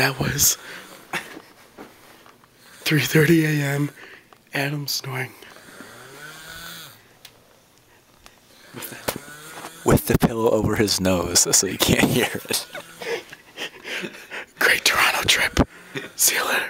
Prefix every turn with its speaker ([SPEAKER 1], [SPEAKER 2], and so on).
[SPEAKER 1] That was 3:30 a.m. Adam snoring.
[SPEAKER 2] With the pillow over his nose so you can't hear it.
[SPEAKER 1] Great Toronto trip. See you later.